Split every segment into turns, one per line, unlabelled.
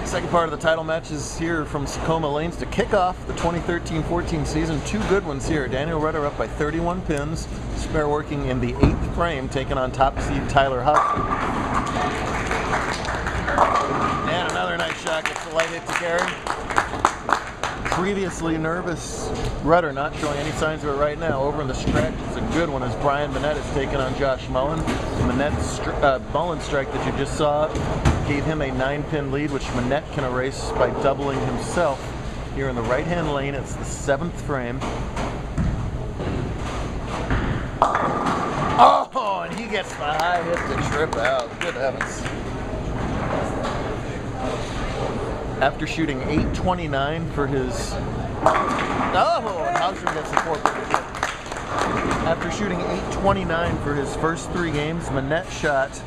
Second part of the title match is here from Secoma Lanes to kick off the 2013-14 season. Two good ones here. Daniel Rutter up by 31 pins. Spare working in the 8th frame, taking on top seed Tyler Hogstrom. And another nice shot, gets the light hit to carry. Previously nervous Rutter, not showing any signs of it right now. Over in the stretch, it's a good one as Brian Monnette is taking on Josh Mullen. Mullen's strike that you just saw gave him a 9-pin lead, which Monnette can erase by doubling himself. Here in the right-hand lane, it's the 7th frame. Oh, and he gets the high hit to trip out. Good heavens. After shooting 829 for his... Oh, and Hogstrom gets the 4-pin hit. After shooting 829 for his first 3 games, Monnette shot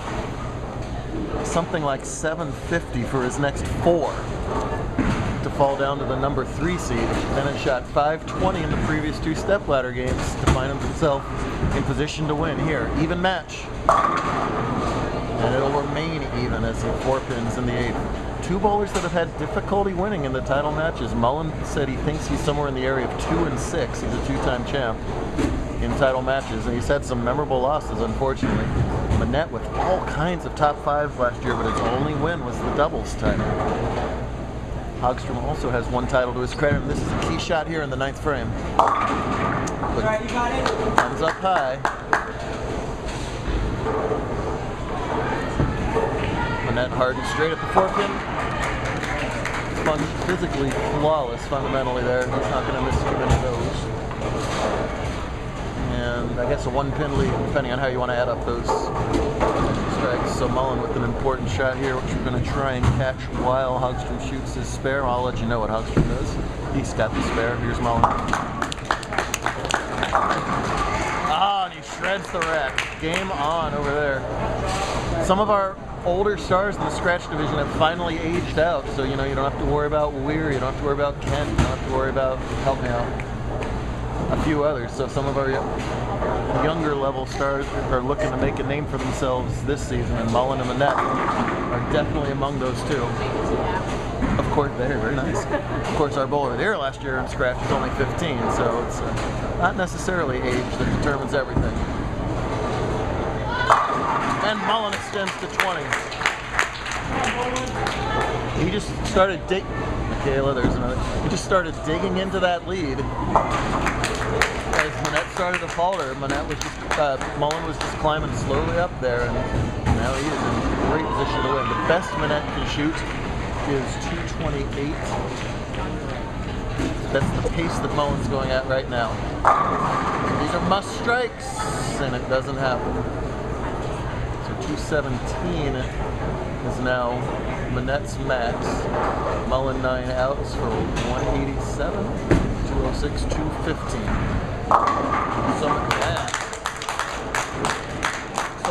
something like 750 for his next 4 to fall down to the number 3 seed. Then it shot 520 in the previous 2 stepladder games to find himself in position to win here. Even match. And it'll remain even as he 4 pins in the 8th. 2 bowlers that have had difficulty winning in the title matches. Mullen said he thinks he's somewhere in the area of 2 and 6. He's a 2-time champ in title matches, and he's had some memorable losses, unfortunately. Monnette with all kinds of top 5s last year, but his only win was the doubles title. Hogstrom also has 1 title to his credit, and this is a key shot here in the 9th frame. But
right, you got it.
Comes up high. Monnette hard and straight at the 4-pin. Sponge physically flawless fundamentally there. He's not going to miss too many of those. And I guess a 1-pin lead, depending on how you want to add up those strikes. So Mullen with an important shot here, which we're going to try and catch while Hogstrom shoots his spare. I'll let you know what Hogstrom does. He's got the spare. Here's Mullen. Ah, and he shreds the rack. Game on over there. Some of our older stars in the scratch division have finally aged out, so you know you don't have to worry about Weir, you don't have to worry about Kent, you don't have to worry about, help me out, a few others. So some of our younger level stars are looking to make a name for themselves this season, and Mullen and Monnette are definitely among those two. Of course, very nice. Of course, our bowler there last year in scratch was only 15, so it's not necessarily age that determines everything. And Mullen extends to 20. He just started Michaela, there's another. He just started digging into that lead. As Monnette started to falter, Mullen was just climbing slowly up there, and now he is in great position to win. The best Monnette can shoot is 228. That's the pace that Mullen's going at right now. These are must strikes, and it doesn't happen. 217 is now Monnette's max. Mullen 9 outs for 187, 206, 215. So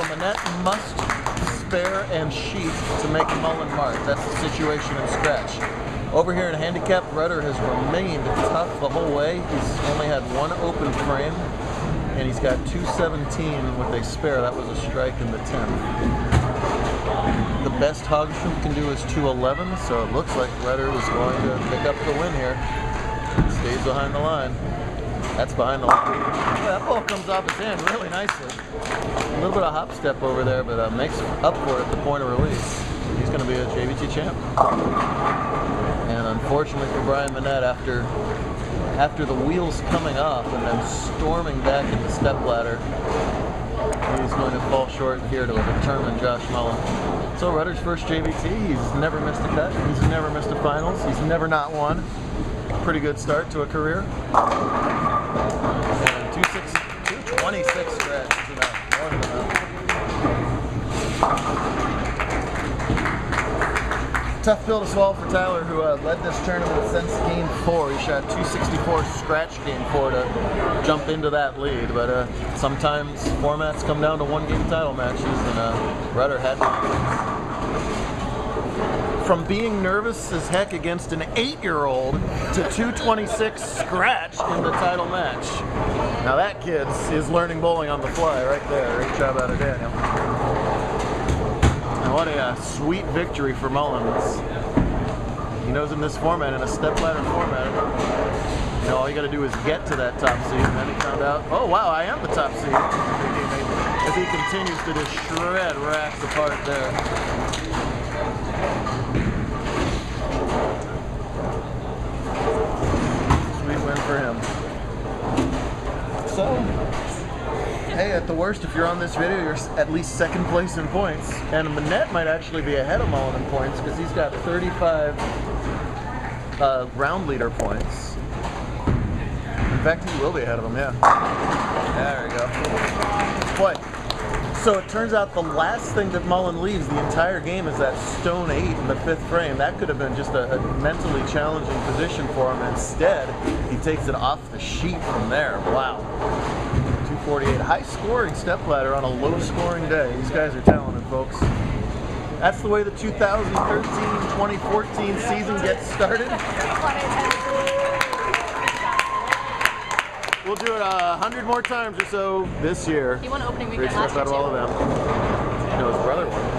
Monnette must spare and sheet to make Mullen mark. That's the situation in scratch. Over here in handicap, Rutter has remained tough the whole way. He's only had 1 open frame. And he's got 217 with a spare. That was a strike in the 10th. The best Hogstrom can do is 211, so it looks like Rutter was going to pick up the win here. Stays behind the line. That's behind the line. Yeah, that ball comes off his hand really nicely. A little bit of hop step over there, but makes up for it at the point of release. He's going to be a JBT champ. And unfortunately for Brian Monnette, after the wheels coming off and then storming back in the stepladder, he's going to fall short here to determine Josh Mullen. So Rutter's first JBT, he's never missed a cut, he's never missed a finals, he's never not won. Pretty good start to a career. And 226 scratch is enough, more than enough. Tough pill to swallow for Tyler, who led this tournament since Game 4. He shot 264 scratch Game 4 to jump into that lead, but sometimes formats come down to 1-game title matches, and Rutter had to. From being nervous as heck against an 8-year-old to 226 scratch in the title match. Now that kid is learning bowling on the fly right there. Great job out of Daniel. And what a sweet victory for Mullins. He knows in this format, in a stepladder format, you know, all you got to do is get to that top seed. And then he found out, oh wow, I am the top seed. As he continues to just shred racks apart there. Sweet win for him. So, hey, at the worst, if you're on this video, you're at least second place in points. And Monnette might actually be ahead of Mullen in points because he's got 35 round leader points. In fact, he will be ahead of him, yeah. There we go. Boy, so it turns out the last thing that Mullen leaves the entire game is that stone 8 in the 5th frame. That could have been just a mentally challenging position for him. Instead, he takes it off the sheet from there. Wow. 248. High scoring stepladder on a low scoring day. These guys are talented, folks. That's the way the 2013-2014 season gets started. We'll do it 100 more times or so this year.
You won opening weekend
last year too. All of them. You know, his brother won.